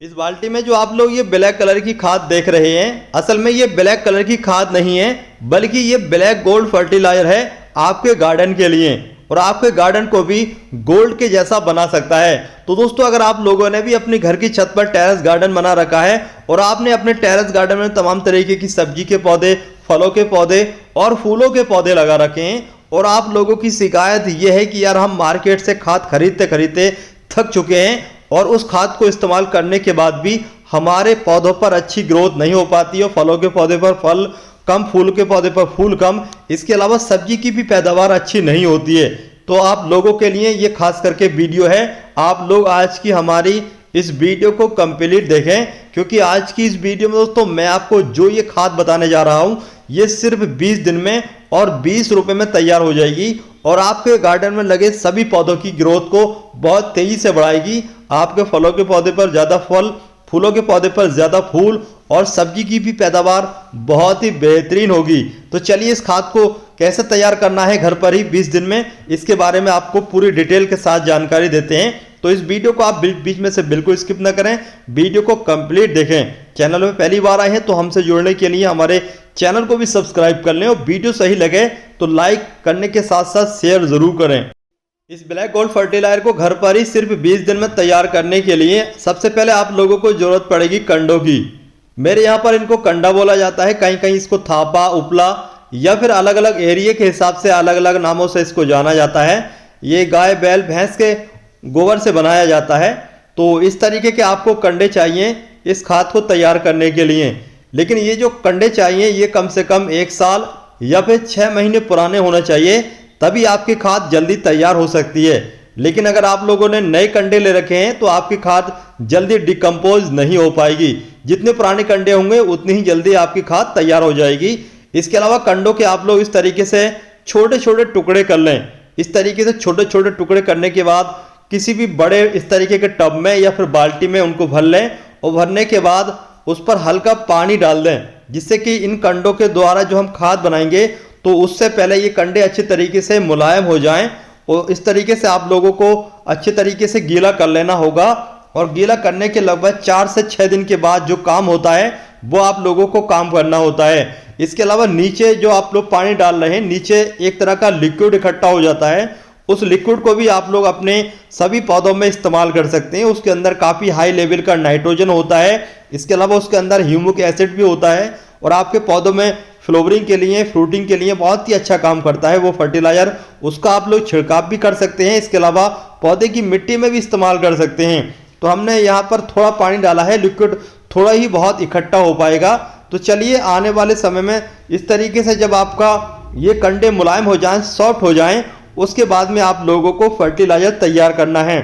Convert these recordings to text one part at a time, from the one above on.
इस बाल्टी में जो आप लोग ये ब्लैक कलर की खाद देख रहे हैं, असल में ये ब्लैक कलर की खाद नहीं है, बल्कि ये ब्लैक गोल्ड फर्टिलाइजर है आपके गार्डन के लिए, और आपके गार्डन को भी गोल्ड के जैसा बना सकता है। तो दोस्तों, अगर आप लोगों ने भी अपनी घर की छत पर टेरेस गार्डन बना रखा है और आपने अपने टेरेस गार्डन में तमाम तरीके की सब्जी के पौधे, फलों के पौधे और फूलों के पौधे लगा रखे हैं, और आप लोगों की शिकायत यह है कि यार हम मार्केट से खाद खरीदते खरीदते थक चुके हैं और उस खाद को इस्तेमाल करने के बाद भी हमारे पौधों पर अच्छी ग्रोथ नहीं हो पाती है, फलों के पौधे पर फल कम, फूल के पौधे पर फूल कम, इसके अलावा सब्जी की भी पैदावार अच्छी नहीं होती है। तो आप लोगों के लिए ये खास करके वीडियो है। आप लोग आज की हमारी इस वीडियो को कंप्लीट देखें, क्योंकि आज की इस वीडियो में दोस्तों मैं आपको जो ये खाद बताने जा रहा हूँ ये सिर्फ 20 दिन में और 20 रुपए में तैयार हो जाएगी, और आपके गार्डन में लगे सभी पौधों की ग्रोथ को बहुत तेजी से बढ़ाएगी। आपके फलों के पौधे पर ज़्यादा फल, फूलों के पौधे पर ज़्यादा फूल और सब्जी की भी पैदावार बहुत ही बेहतरीन होगी। तो चलिए इस खाद को कैसे तैयार करना है घर पर ही 20 दिन में, इसके बारे में आपको पूरी डिटेल के साथ जानकारी देते हैं। तो इस वीडियो को आप बीच में से बिल्कुल स्किप ना करें, वीडियो को कंप्लीट देखें। चैनल में पहली बार आए हैं तो हमसे जुड़ने के लिए हमारे चैनल को भी सब्सक्राइब कर लें, और वीडियो सही लगे तो लाइक करने के साथ साथ शेयर जरूर करें। इस ब्लैक गोल्ड फर्टिलाइजर को घर पर ही सिर्फ 20 दिन में तैयार करने के लिए सबसे पहले आप लोगों को जरूरत पड़ेगी कंडों की। मेरे यहाँ पर इनको कंडा बोला जाता है, कहीं कहीं इसको थापा, उपला या फिर अलग अलग एरिया के हिसाब से अलग अलग नामों से इसको जाना जाता है। ये गाय, बैल, भैंस के गोबर से बनाया जाता है। तो इस तरीके के आपको कंडे चाहिए इस खाद को तैयार करने के लिए, लेकिन ये जो कंडे चाहिए ये कम से कम 1 साल या फिर 6 महीने पुराने होना चाहिए, तभी आपकी खाद जल्दी तैयार हो सकती है। लेकिन अगर आप लोगों ने नए कंडे ले रखे हैं तो आपकी खाद जल्दी डिकम्पोज नहीं हो पाएगी। जितने पुराने कंडे होंगे उतनी ही जल्दी आपकी खाद तैयार हो जाएगी। इसके अलावा कंडों के आप लोग इस तरीके से छोटे छोटे टुकड़े कर लें। इस तरीके से छोटे छोटे टुकड़े करने के बाद किसी भी बड़े इस तरीके के टब में या फिर बाल्टी में उनको भर लें, और भरने के बाद उस पर हल्का पानी डाल दें, जिससे कि इन कंडों के द्वारा जो हम खाद बनाएंगे तो उससे पहले ये कंडे अच्छे तरीके से मुलायम हो जाएं। और इस तरीके से आप लोगों को अच्छे तरीके से गीला कर लेना होगा, और गीला करने के लगभग 4 से 6 दिन के बाद जो काम होता है वो आप लोगों को काम करना होता है। इसके अलावा नीचे जो आप लोग पानी डाल रहे हैं, नीचे एक तरह का लिक्विड इकट्ठा हो जाता है। उस लिक्विड को भी आप लोग अपने सभी पौधों में इस्तेमाल कर सकते हैं। उसके अंदर काफ़ी हाई लेवल का नाइट्रोजन होता है। इसके अलावा उसके अंदर ह्यूमिक एसिड भी होता है, और आपके पौधों में फ्लावरिंग के लिए, फ्रूटिंग के लिए बहुत ही अच्छा काम करता है वो फर्टिलाइजर। उसका आप लोग छिड़काव भी कर सकते हैं। इसके अलावा पौधे की मिट्टी में भी इस्तेमाल कर सकते हैं। तो हमने यहाँ पर थोड़ा पानी डाला है, लिक्विड थोड़ा ही बहुत इकट्ठा हो पाएगा। तो चलिए आने वाले समय में इस तरीके से जब आपका ये कंडे मुलायम हो जाएं, सॉफ्ट हो जाएं, उसके बाद में आप लोगों को फर्टिलाइजर तैयार करना है।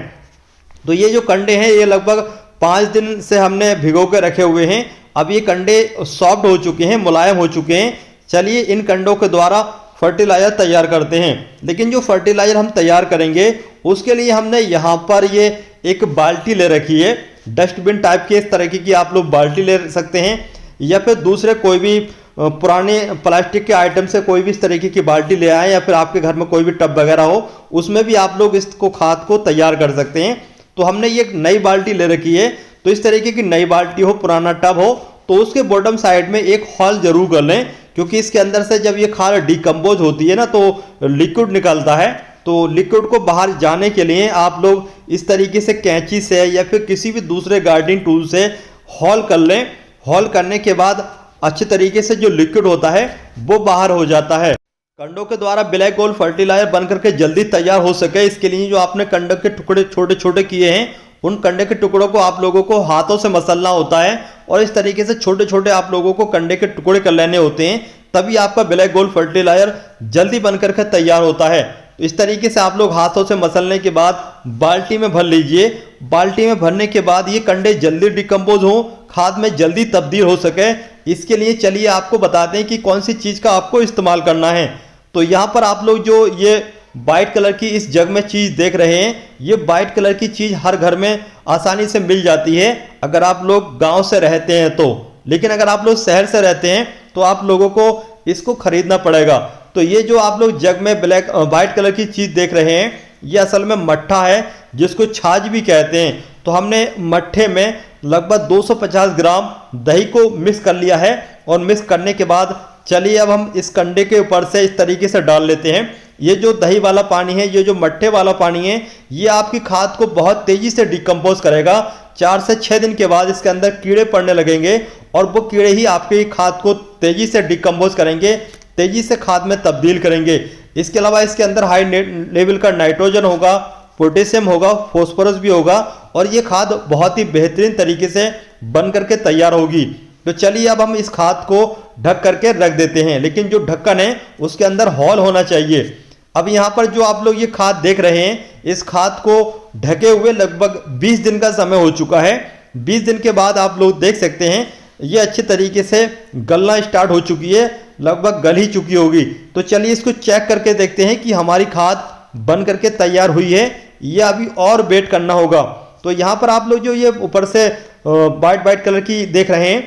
तो ये जो कंडे हैं ये लगभग 5 दिन से हमने भिगो के रखे हुए हैं। अब ये कंडे सॉफ्ट हो चुके हैं, मुलायम हो चुके हैं। चलिए इन कंडों के द्वारा फर्टिलाइजर तैयार करते हैं। लेकिन जो फर्टिलाइजर हम तैयार करेंगे उसके लिए हमने यहाँ पर ये एक बाल्टी ले रखी है, डस्टबिन टाइप की इस तरीके की आप लोग बाल्टी ले सकते हैं, या फिर दूसरे कोई भी पुराने प्लास्टिक के आइटम से कोई भी इस तरीके की बाल्टी ले आए, या फिर आपके घर में कोई भी टब वगैरह हो उसमें भी आप लोग इसको खाद को तैयार कर सकते हैं। तो हमने ये एक नई बाल्टी ले रखी है। तो इस तरीके की नई बाल्टी हो, पुराना टब हो, तो उसके बॉटम साइड में एक होल जरूर कर लें, क्योंकि इसके अंदर से जब ये खाद डिकम्पोज होती है ना तो लिक्विड निकलता है। तो लिक्विड को बाहर जाने के लिए आप लोग इस तरीके से कैंची से या फिर किसी भी दूसरे गार्डनिंग टूल से होल कर लें। होल करने के बाद अच्छे तरीके से जो लिक्विड होता है वो बाहर हो जाता है। कंडों के द्वारा ब्लैक गोल्ड फर्टिलाइजर बनकर के जल्दी तैयार हो सके, इसके लिए जो आपने कंडों के टुकड़े छोटे छोटे किए हैं उन कंडे के टुकड़ों को आप लोगों को हाथों से मसलना होता है, और इस तरीके से छोटे छोटे आप लोगों को कंडे के टुकड़े कर लेने होते हैं, तभी आपका ब्लैक गोल्ड फर्टिलाइजर जल्दी बनकर के तैयार होता है। तो इस तरीके से आप लोग हाथों से मसलने के बाद बाल्टी में भर लीजिए। बाल्टी में भरने के बाद ये कंडे जल्दी डिकम्पोज हो, खाद में जल्दी तब्दील हो सके, इसके लिए चलिए आपको बताते हैं कि कौन सी चीज़ का आपको इस्तेमाल करना है। तो यहाँ पर आप लोग जो ये वाइट कलर की इस जग में चीज़ देख रहे हैं, ये वाइट कलर की चीज़ हर घर में आसानी से मिल जाती है अगर आप लोग गांव से रहते हैं तो। लेकिन अगर आप लोग शहर से रहते हैं तो आप लोगों को इसको खरीदना पड़ेगा। तो ये जो आप लोग जग में वाइट कलर की चीज़ देख रहे हैं ये असल में मट्ठा है, जिसको छाछ भी कहते हैं, तो हमने मट्ठे में लगभग 250 ग्राम दही को मिक्स कर लिया है। और मिक्स करने के बाद चलिए अब हम इस कंडे के ऊपर से इस तरीके से डाल लेते हैं। ये जो दही वाला पानी है, ये जो मट्ठे वाला पानी है, ये आपकी खाद को बहुत तेजी से डिकम्पोज करेगा। 4 से 6 दिन के बाद इसके अंदर कीड़े पड़ने लगेंगे और वो कीड़े ही आपकी खाद को तेजी से डिकम्पोज करेंगे, तेजी से खाद में तब्दील करेंगे। इसके अलावा इसके अंदर हाई लेवल का नाइट्रोजन होगा, पोटेशियम होगा, फॉस्फोरस भी होगा और ये खाद बहुत ही बेहतरीन तरीके से बन करके तैयार होगी। तो चलिए अब हम इस खाद को ढक करके रख देते हैं, लेकिन जो ढक्कन है उसके अंदर हॉल होना चाहिए। अब यहाँ पर जो आप लोग ये खाद देख रहे हैं, इस खाद को ढके हुए लगभग 20 दिन का समय हो चुका है। 20 दिन के बाद आप लोग देख सकते हैं ये अच्छे तरीके से गलना स्टार्ट हो चुकी है, लगभग गल ही चुकी होगी। तो चलिए इसको चेक करके देखते हैं कि हमारी खाद बन करके तैयार हुई है या अभी और वेट करना होगा। तो यहाँ पर आप लोग जो ये ऊपर से वाइट कलर की देख रहे हैं,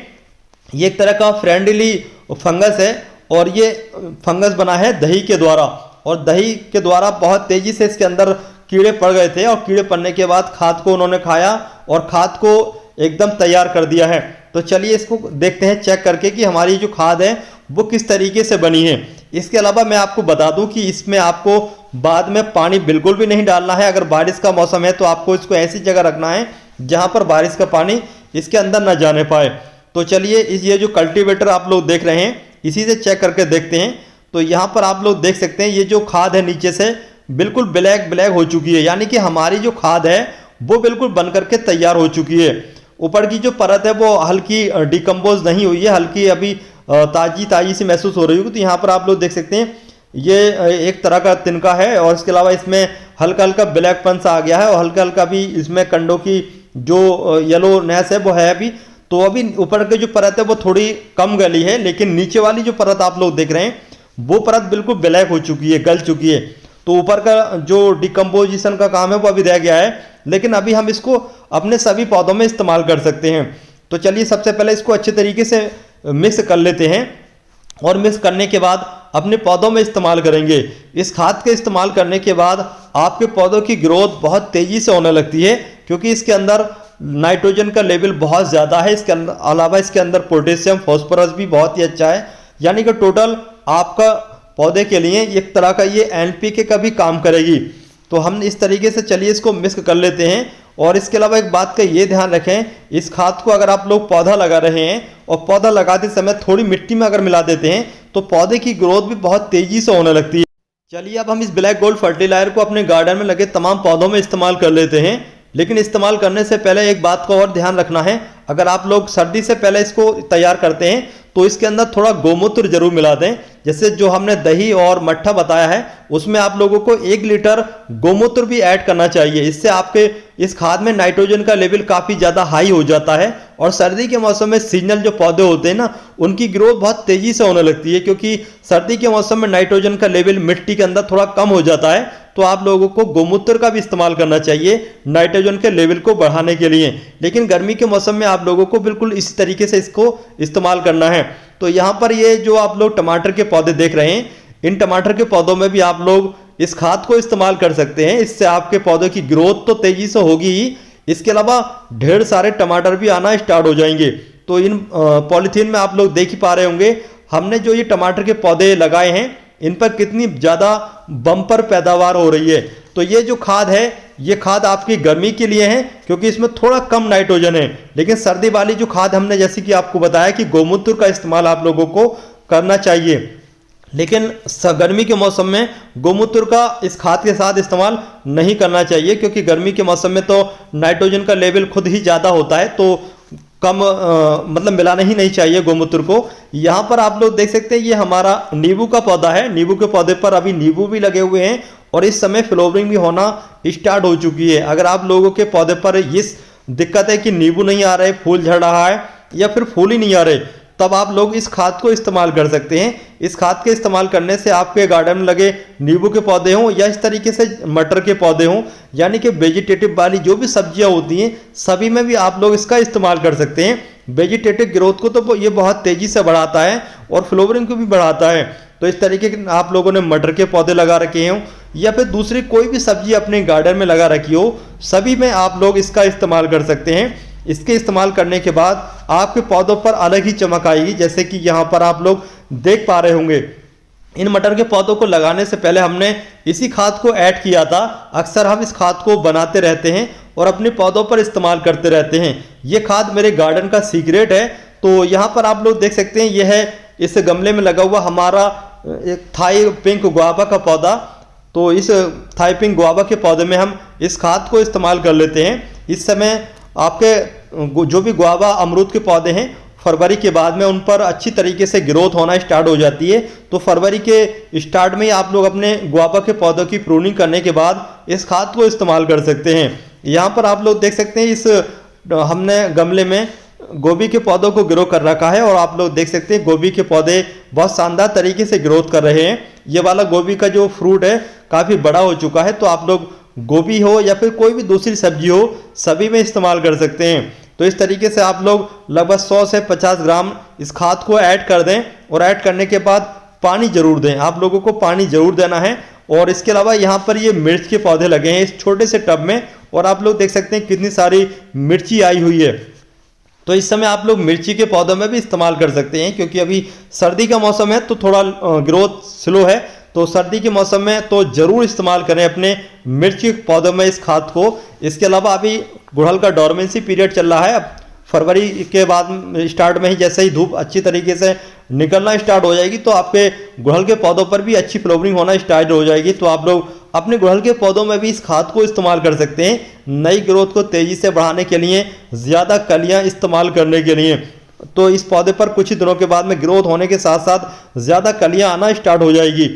ये एक तरह का फ्रेंडली फंगस है और ये फंगस बना है दही के द्वारा। और दही के द्वारा बहुत तेजी से इसके अंदर कीड़े पड़ गए थे और कीड़े पड़ने के बाद खाद को उन्होंने खाया और खाद को एकदम तैयार कर दिया है। तो चलिए इसको देखते हैं चेक करके कि हमारी जो खाद है वो किस तरीके से बनी है। इसके अलावा मैं आपको बता दूं कि इसमें आपको बाद में पानी बिल्कुल भी नहीं डालना है। अगर बारिश का मौसम है तो आपको इसको ऐसी जगह रखना है जहां पर बारिश का पानी इसके अंदर न जाने पाए। तो चलिए ये जो कल्टीवेटर आप लोग देख रहे हैं, इसी से चेक करके देखते हैं। तो यहाँ पर आप लोग देख सकते हैं ये जो खाद है नीचे से बिल्कुल ब्लैक हो चुकी है, यानी कि हमारी जो खाद है वो बिल्कुल बन करके तैयार हो चुकी है। ऊपर की जो परत है वो हल्की डिकम्पोज नहीं हुई है, हल्की अभी ताजी सी महसूस हो रही होगी। तो यहाँ पर आप लोग देख सकते हैं ये एक तरह का तिनका है और इसके अलावा इसमें हल्का ब्लैकपन सा आ गया है और हल्का भी इसमें कंडों की जो येलो नेस है वो है अभी। तो अभी ऊपर की जो परत है वो थोड़ी कम गली है, लेकिन नीचे वाली जो परत आप लोग देख रहे हैं वो परत बिल्कुल ब्लैक हो चुकी है, गल चुकी है। तो ऊपर का जो डिकम्पोजिशन का काम है वो अभी रह गया है, लेकिन अभी हम इसको अपने सभी पौधों में इस्तेमाल कर सकते हैं। तो चलिए सबसे पहले इसको अच्छे तरीके से मिक्स कर लेते हैं और मिक्स करने के बाद अपने पौधों में इस्तेमाल करेंगे। इस खाद के इस्तेमाल करने के बाद आपके पौधों की ग्रोथ बहुत तेजी से होने लगती है, क्योंकि इसके अंदर नाइट्रोजन का लेवल बहुत ज़्यादा है। इसके अलावा इसके अंदर पोटेशियम फॉस्फोरस भी बहुत ही अच्छा है, यानी कि टोटल आपका पौधे के लिए एक तरह का ये NPK का भी काम करेगी। तो हम इस तरीके से चलिए इसको मिक्स कर लेते हैं। और इसके अलावा एक बात का ये ध्यान रखें, इस खाद को अगर आप लोग पौधा लगा रहे हैं और पौधा लगाते समय थोड़ी मिट्टी में अगर मिला देते हैं तो पौधे की ग्रोथ भी बहुत तेजी से होने लगती है। चलिए अब हम इस ब्लैक गोल्ड फर्टिलाइजर को अपने गार्डन में लगे तमाम पौधों में इस्तेमाल कर लेते हैं। लेकिन इस्तेमाल करने से पहले एक बात का और ध्यान रखना है, अगर आप लोग सर्दी से पहले इसको तैयार करते हैं तो इसके अंदर थोड़ा गोमूत्र जरूर मिला दें। जैसे जो हमने दही और मट्ठा बताया है उसमें आप लोगों को 1 लीटर गोमूत्र भी ऐड करना चाहिए। इससे आपके इस खाद में नाइट्रोजन का लेवल काफ़ी ज़्यादा हाई हो जाता है और सर्दी के मौसम में सीजनल जो पौधे होते हैं ना, उनकी ग्रोथ बहुत तेज़ी से होने लगती है, क्योंकि सर्दी के मौसम में नाइट्रोजन का लेवल मिट्टी के अंदर थोड़ा कम हो जाता है। तो आप लोगों को गोमूत्र का भी इस्तेमाल करना चाहिए नाइट्रोजन के लेवल को बढ़ाने के लिए। लेकिन गर्मी के मौसम में आप लोगों को बिल्कुल इसी तरीके से इसको इस्तेमाल करना है। तो यहाँ पर ये जो आप लोग टमाटर के पौधे देख रहे हैं, इन टमाटर के पौधों में भी आप लोग इस खाद को इस्तेमाल कर सकते हैं। इससे आपके पौधों की ग्रोथ तो तेजी से होगी ही, इसके अलावा ढेर सारे टमाटर भी आना स्टार्ट हो जाएंगे। तो इन पॉलीथीन में आप लोग देख ही पा रहे होंगे हमने जो ये टमाटर के पौधे लगाए हैं इन पर कितनी ज़्यादा बम्पर पैदावार हो रही है। तो ये जो खाद है ये खाद आपकी गर्मी के लिए है, क्योंकि इसमें थोड़ा कम नाइट्रोजन है। लेकिन सर्दी वाली जो खाद हमने जैसे कि आपको बताया कि गोमूत्र का इस्तेमाल आप लोगों को करना चाहिए, लेकिन गर्मी के मौसम में गोमूत्र का इस खाद के साथ इस्तेमाल नहीं करना चाहिए, क्योंकि गर्मी के मौसम में तो नाइट्रोजन का लेवल खुद ही ज़्यादा होता है, तो कम मतलब मिलाना ही नहीं चाहिए गोमूत्र को। यहाँ पर आप लोग देख सकते हैं ये हमारा नींबू का पौधा है। नींबू के पौधे पर अभी नींबू भी लगे हुए हैं और इस समय फ्लावरिंग भी होना स्टार्ट हो चुकी है। अगर आप लोगों के पौधे पर ये दिक्कत है कि नींबू नहीं आ रहे, फूल झड़ रहा है या फिर फूल ही नहीं आ रहे, तब आप लोग इस खाद को इस्तेमाल कर सकते हैं। इस खाद के इस्तेमाल करने से आपके गार्डन में लगे नींबू के पौधे हों या इस तरीके से मटर के पौधे हों, यानी कि वेजिटेटिव वाली जो भी सब्जियां होती हैं सभी में भी आप लोग इसका इस्तेमाल कर सकते हैं। वेजिटेटिव ग्रोथ को तो ये बहुत तेज़ी से बढ़ाता है और फ्लावरिंग को भी बढ़ाता है। तो इस तरीके के आप लोगों ने मटर के पौधे लगा रखे हों या फिर दूसरी कोई भी सब्जी अपने गार्डन में लगा रखी हो, सभी में आप लोग इसका इस्तेमाल कर सकते हैं। इसके इस्तेमाल करने के बाद आपके पौधों पर अलग ही चमक आएगी, जैसे कि यहाँ पर आप लोग देख पा रहे होंगे। इन मटर के पौधों को लगाने से पहले हमने इसी खाद को ऐड किया था। अक्सर हम इस खाद को बनाते रहते हैं और अपने पौधों पर इस्तेमाल करते रहते हैं। ये खाद मेरे गार्डन का सीक्रेट है। तो यहाँ पर आप लोग देख सकते हैं, यह है इस गमले में लगा हुआ हमारा एक थाई पिंक गुआवा का पौधा। तो इस थाई पिंक गुआवा के पौधे में हम इस खाद को इस्तेमाल कर लेते हैं। इस समय आपके जो भी गुआवा अमरूद के पौधे हैं, फरवरी के बाद में उन पर अच्छी तरीके से ग्रोथ होना स्टार्ट हो जाती है। तो फरवरी के स्टार्ट में ही आप लोग अपने गुआवा के पौधों की प्रूनिंग करने के बाद इस खाद को इस्तेमाल कर सकते हैं। यहाँ पर आप लोग देख सकते हैं, इस हमने गमले में गोभी के पौधों को ग्रो कर रखा है और आप लोग देख सकते हैं गोभी के पौधे बहुत शानदार तरीके से ग्रोथ कर रहे हैं। ये वाला गोभी का जो फ्रूट है काफ़ी बड़ा हो चुका है। तो आप लोग गोभी हो या फिर कोई भी दूसरी सब्जी हो, सभी में इस्तेमाल कर सकते हैं। तो इस तरीके से आप लोग लगभग 100 से 50 ग्राम इस खाद को ऐड कर दें और ऐड करने के बाद पानी जरूर दें। आप लोगों को पानी जरूर देना है। और इसके अलावा यहाँ पर ये मिर्च के पौधे लगे हैं इस छोटे से टब में और आप लोग देख सकते हैं कितनी सारी मिर्ची आई हुई है। तो इस समय आप लोग मिर्ची के पौधों में भी इस्तेमाल कर सकते हैं, क्योंकि अभी सर्दी का मौसम है तो थोड़ा ग्रोथ स्लो है। तो सर्दी के मौसम में तो ज़रूर इस्तेमाल करें अपने मिर्ची के पौधों में इस खाद को। इसके अलावा अभी गुड़हल का डोरमेंसी पीरियड चल रहा है। अब फरवरी के बाद स्टार्ट में ही जैसे ही धूप अच्छी तरीके से निकलना स्टार्ट हो जाएगी तो आपके गुड़हल के पौधों पर भी अच्छी फ्लावरिंग होना स्टार्ट हो जाएगी। तो आप लोग अपने गुड़हल के पौधों में भी इस खाद को इस्तेमाल कर सकते हैं, नई ग्रोथ को तेज़ी से बढ़ाने के लिए, ज़्यादा कलियाँ इस्तेमाल करने के लिए। तो इस पौधे पर कुछ ही दिनों के बाद में ग्रोथ होने के साथ साथ ज़्यादा कलियाँ आना स्टार्ट हो जाएगी।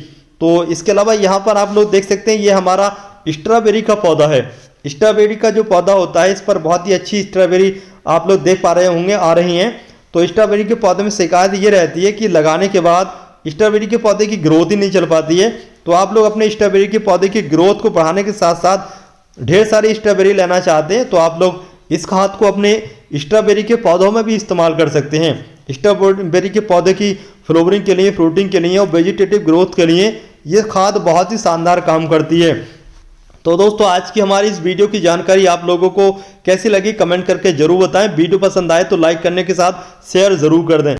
तो इसके अलावा यहाँ पर आप लोग देख सकते हैं, ये हमारा स्ट्रॉबेरी का पौधा है। स्ट्रॉबेरी का जो पौधा होता है, इस पर बहुत ही अच्छी स्ट्रॉबेरी आप लोग देख पा रहे होंगे आ रही हैं। तो स्ट्रॉबेरी के पौधे में शिकायत ये रहती है कि लगाने के बाद स्ट्रॉबेरी के पौधे की ग्रोथ ही नहीं चल पाती है। तो आप लोग अपने स्ट्रॉबेरी के पौधे की ग्रोथ को बढ़ाने के साथ साथ ढेर सारी स्ट्रॉबेरी लेना चाहते हैं तो आप लोग इस खाद को अपने स्ट्रॉबेरी के पौधों में भी इस्तेमाल कर सकते हैं। स्ट्रॉबेरी के पौधे की फ्लावरिंग के लिए, फ्रूटिंग के लिए और वेजिटेटिव ग्रोथ के लिए ये खाद बहुत ही शानदार काम करती है। तो दोस्तों, आज की हमारी इस वीडियो की जानकारी आप लोगों को कैसी लगी कमेंट करके जरूर बताएं। वीडियो पसंद आए तो लाइक करने के साथ शेयर जरूर कर दें।